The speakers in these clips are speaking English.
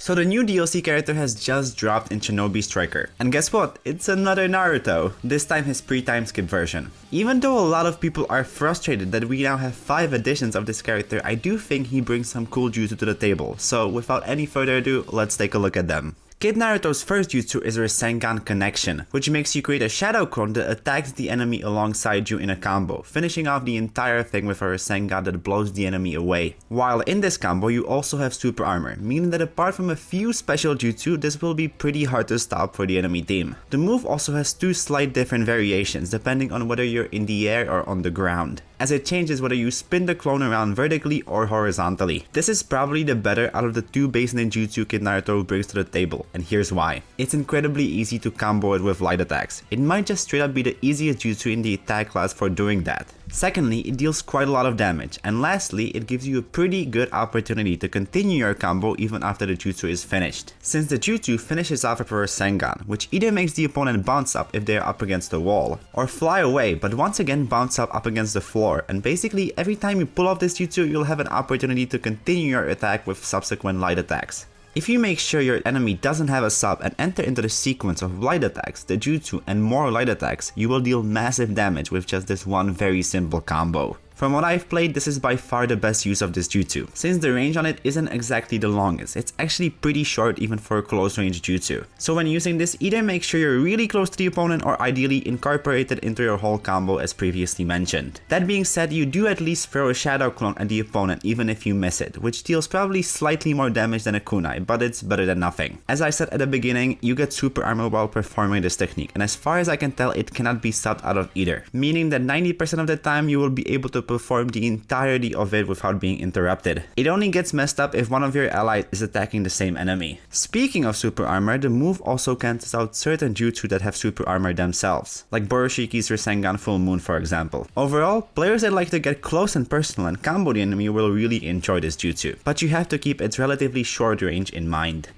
So the new DLC character has just dropped in Shinobi Striker. And guess what? It's another Naruto, this time his pre-time skip version. Even though a lot of people are frustrated that we now have 5 editions of this character, I do think he brings some cool jutsu to the table. So without any further ado, let's take a look at them. Kid Naruto's first jutsu is Rasengan Connection, which makes you create a shadow clone that attacks the enemy alongside you in a combo, finishing off the entire thing with a Rasengan that blows the enemy away. While in this combo, you also have super armor, meaning that apart from a few special jutsu, this will be pretty hard to stop for the enemy team. The move also has 2 slight different variations depending on whether you're in the air or on the ground, as it changes whether you spin the clone around vertically or horizontally. This is probably the better out of the 2 base ninjutsu Kid Naruto brings to the table, and here's why. It's incredibly easy to combo it with light attacks. It might just straight up be the easiest jutsu in the attack class for doing that. Secondly, it deals quite a lot of damage, and lastly, it gives you a pretty good opportunity to continue your combo even after the jutsu is finished, since the jutsu finishes off with a Rasengan, which either makes the opponent bounce up if they are up against the wall, or fly away but once again bounce up against the floor, and basically every time you pull off this jutsu, you'll have an opportunity to continue your attack with subsequent light attacks. If you make sure your enemy doesn't have a sub and enter into the sequence of light attacks, the jutsu, and more light attacks, you will deal massive damage with just this one very simple combo. From what I've played, this is by far the best use of this jutsu, since the range on it isn't exactly the longest. It's actually pretty short even for a close range jutsu. So when using this, either make sure you're really close to the opponent or ideally incorporate it into your whole combo as previously mentioned. That being said, you do at least throw a shadow clone at the opponent even if you miss it, which deals probably slightly more damage than a kunai, but it's better than nothing. As I said at the beginning, you get super armor while performing this technique, and as far as I can tell, it cannot be subbed out of either, meaning that 90% of the time you will be able to perform the entirety of it without being interrupted. It only gets messed up if one of your allies is attacking the same enemy. Speaking of super armor, the move also cancels out certain jutsu that have super armor themselves, like Boroshiki's Rasengan Full Moon for example. Overall, players that like to get close and personal and combo the enemy will really enjoy this jutsu, but you have to keep its relatively short range in mind.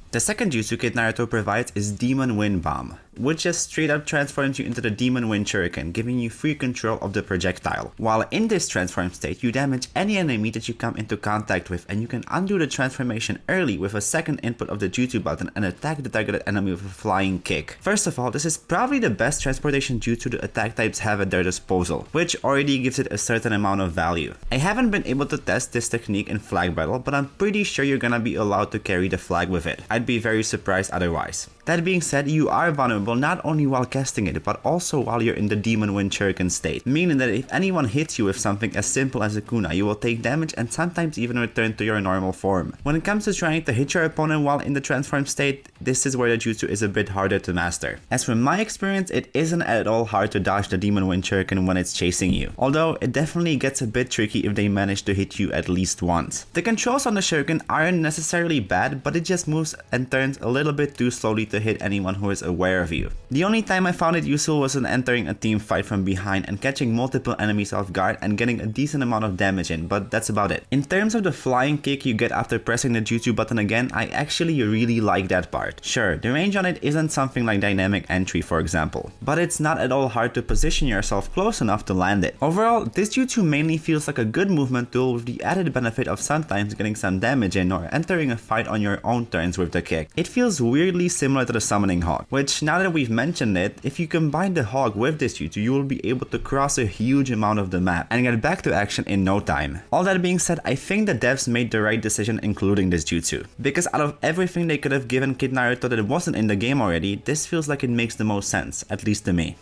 The second jutsu Kid Naruto provides is Demon Wind Bomb, which just straight up transforms you into the Demon Wind Shuriken, giving you free control of the projectile. While in this transform state, you damage any enemy that you come into contact with, and you can undo the transformation early with a second input of the jutsu button and attack the targeted enemy with a flying kick. First of all, this is probably the best transportation jutsu the attack types have at their disposal, which already gives it a certain amount of value. I haven't been able to test this technique in flag battle, but I'm pretty sure you're gonna be allowed to carry the flag with it. I'd be very surprised otherwise. That being said, you are vulnerable not only while casting it, but also while you're in the Demon Wind Shuriken state, meaning that if anyone hits you with something as simple as a kunai, you will take damage and sometimes even return to your normal form. When it comes to trying to hit your opponent while in the transform state, this is where the jutsu is a bit harder to master. As from my experience, it isn't at all hard to dodge the Demon Wind Shuriken when it's chasing you, although it definitely gets a bit tricky if they manage to hit you at least once. The controls on the Shuriken aren't necessarily bad, but it just moves and turns a little bit too slowly to hit anyone who is aware of you. The only time I found it useful was in entering a team fight from behind and catching multiple enemies off guard and getting a decent amount of damage in, but that's about it. In terms of the flying kick you get after pressing the jutsu button again, I actually really like that part. Sure, the range on it isn't something like dynamic entry for example, but it's not at all hard to position yourself close enough to land it. Overall, this jutsu mainly feels like a good movement tool with the added benefit of sometimes getting some damage in or entering a fight on your own turns with the kick. It feels weirdly similar to the Summoning Hog, which now that we've mentioned it, if you combine the hog with this jutsu, you will be able to cross a huge amount of the map and get back to action in no time. All that being said, I think the devs made the right decision including this jutsu, because out of everything they could have given Kid Naruto that wasn't in the game already, this feels like it makes the most sense, at least to me.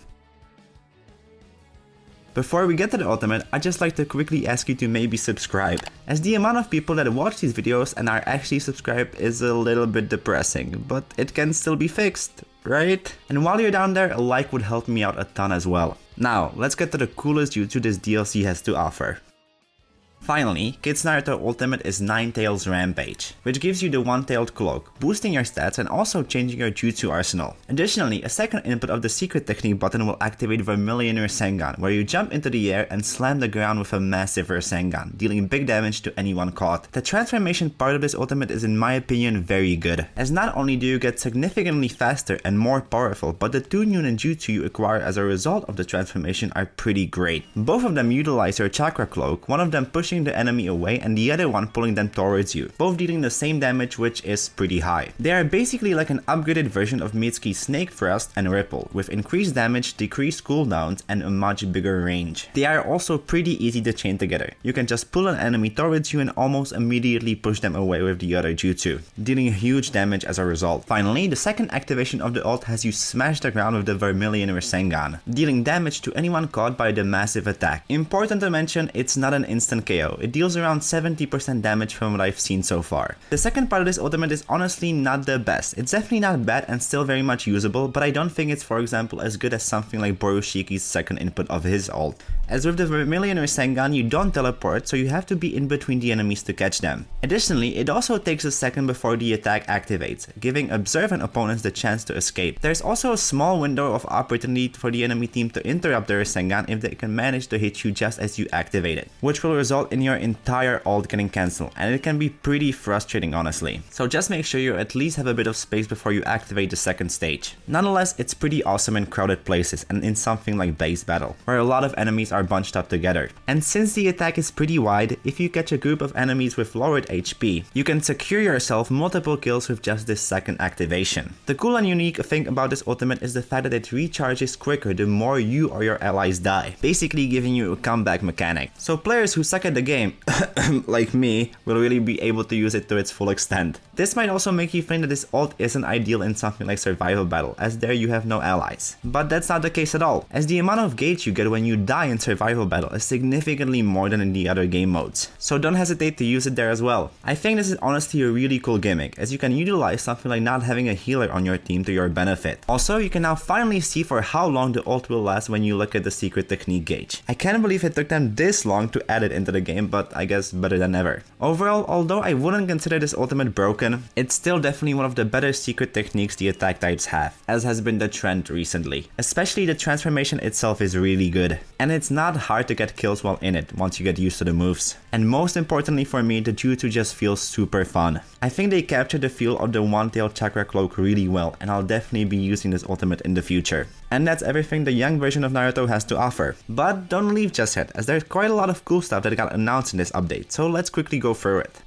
Before we get to the ultimate, I'd just like to quickly ask you to maybe subscribe, as the amount of people that watch these videos and are actually subscribed is a little bit depressing, but it can still be fixed, right? And while you're down there, a like would help me out a ton as well. Now, let's get to the coolest jutsu this DLC has to offer. Finally, Kid Naruto Ultimate is Nine-Tails Rampage, which gives you the one-tailed cloak, boosting your stats and also changing your jutsu arsenal. Additionally, a second input of the secret technique button will activate Vermilion Rasengan, where you jump into the air and slam the ground with a massive Rasengan, dealing big damage to anyone caught. The transformation part of this ultimate is in my opinion very good, as not only do you get significantly faster and more powerful, but the 2 new ninjutsu you acquire as a result of the transformation are pretty great. Both of them utilize your chakra cloak, one of them pushing pushing the enemy away and the other one pulling them towards you, both dealing the same damage, which is pretty high. They are basically like an upgraded version of Mitsuki's Snake Thrust and Ripple, with increased damage, decreased cooldowns, and a much bigger range. They are also pretty easy to chain together. You can just pull an enemy towards you and almost immediately push them away with the other jutsu, dealing huge damage as a result. Finally, the second activation of the ult has you smash the ground with the Vermilion Rasengan, dealing damage to anyone caught by the massive attack. Important to mention, it's not an instant KO. It deals around 70% damage from what I've seen so far. The second part of this ultimate is honestly not the best. It's definitely not bad and still very much usable, but I don't think it's, for example, as good as something like Boroshiki's second input of his ult. As with the Vermilion Rasengan, you don't teleport, so you have to be in between the enemies to catch them. Additionally, it also takes a second before the attack activates, giving observant opponents the chance to escape. There's also a small window of opportunity for the enemy team to interrupt the Rasengan if they can manage to hit you just as you activate it, which will result in your entire ult getting cancelled, and it can be pretty frustrating honestly. So just make sure you at least have a bit of space before you activate the second stage. Nonetheless, it's pretty awesome in crowded places and in something like base battle, where a lot of enemies are bunched up together. And since the attack is pretty wide, if you catch a group of enemies with lowered HP, you can secure yourself multiple kills with just this second activation. The cool and unique thing about this ultimate is the fact that it recharges quicker the more you or your allies die, basically giving you a comeback mechanic. So players who suck at the game, like me, will really be able to use it to its full extent. This might also make you think that this ult isn't ideal in something like survival battle, as there you have no allies. But that's not the case at all, as the amount of gauge you get when you die in survival battle is significantly more than in the other game modes. So don't hesitate to use it there as well. I think this is honestly a really cool gimmick, as you can utilize something like not having a healer on your team to your benefit. Also, you can now finally see for how long the ult will last when you look at the secret technique gauge. I can't believe it took them this long to add it into the game, but I guess better than ever. Overall, although I wouldn't consider this ultimate broken, it's still definitely one of the better secret techniques the attack types have, as has been the trend recently. Especially the transformation itself is really good, and it's not hard to get kills while in it once you get used to the moves. And most importantly for me, the jutsu just feels super fun. I think they captured the feel of the one-tailed chakra cloak really well, and I'll definitely be using this ultimate in the future. And that's everything the young version of Naruto has to offer. But don't leave just yet, as there's quite a lot of cool stuff that got announced in this update, so let's quickly go through it.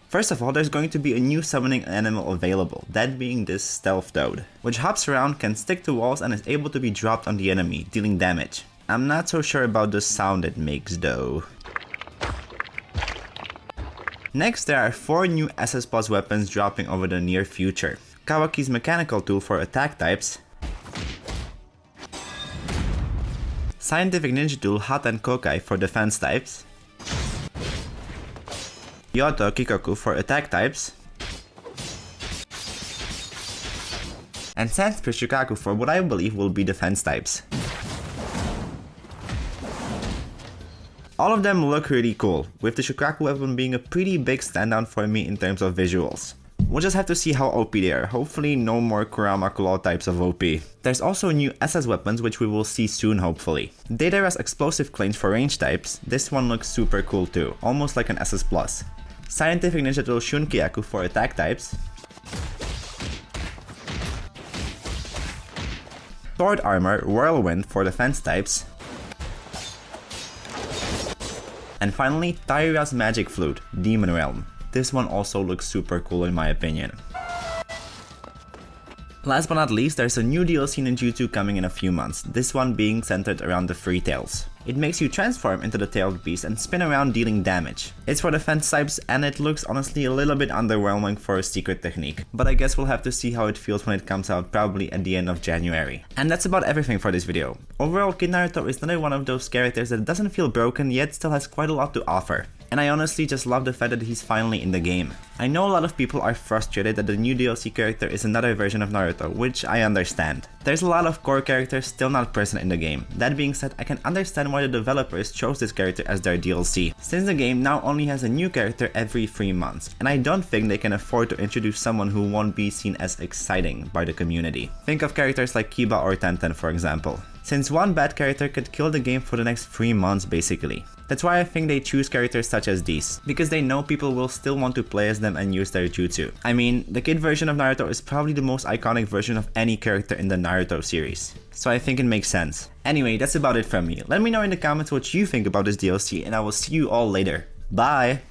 First of all, there's going to be a new summoning animal available, that being this Stealth Toad, which hops around, can stick to walls, and is able to be dropped on the enemy, dealing damage. I'm not so sure about the sound it makes though. Next, there are 4 new SS Plus weapons dropping over the near future. Kawaki's mechanical tool for attack types, Scientific Ninja Tool Haten Kokai for defense types, Yoto Kikoku for attack types, and Sanskrit Shukaku for what I believe will be defense types. All of them look really cool, with the Shukaku weapon being a pretty big standout for me in terms of visuals. We'll just have to see how OP they are, hopefully no more Kurama Claw types of OP. There's also new SS weapons which we will see soon hopefully. Deidara's explosive claims for range types, this one looks super cool too, almost like an SS Plus. Scientific Ninja Tool Shunkyaku for attack types, Sword Armor Whirlwind for defense types, and finally Taira's Magic Flute, Demon Realm. This one also looks super cool in my opinion. Last but not least, there's a new DLC in Jutsu coming in a few months, this one being centered around the Free Tails. It makes you transform into the tailed beast and spin around dealing damage. It's for defense types and it looks honestly a little bit underwhelming for a secret technique, but I guess we'll have to see how it feels when it comes out probably at the end of January. And that's about everything for this video. Overall, Kid Naruto is another one of those characters that doesn't feel broken yet still has quite a lot to offer. And I honestly just love the fact that he's finally in the game. I know a lot of people are frustrated that the new DLC character is another version of Naruto, which I understand. There's a lot of core characters still not present in the game. That being said, I can understand why the developers chose this character as their DLC, since the game now only has a new character every 3 months, and I don't think they can afford to introduce someone who won't be seen as exciting by the community. Think of characters like Kiba or Tenten for example. Since one bad character could kill the game for the next 3 months basically. That's why I think they choose characters such as these, because they know people will still want to play as them and use their jutsu. I mean, the kid version of Naruto is probably the most iconic version of any character in the Naruto series, so I think it makes sense. Anyway, that's about it from me. Let me know in the comments what you think about this DLC, and I will see you all later. Bye!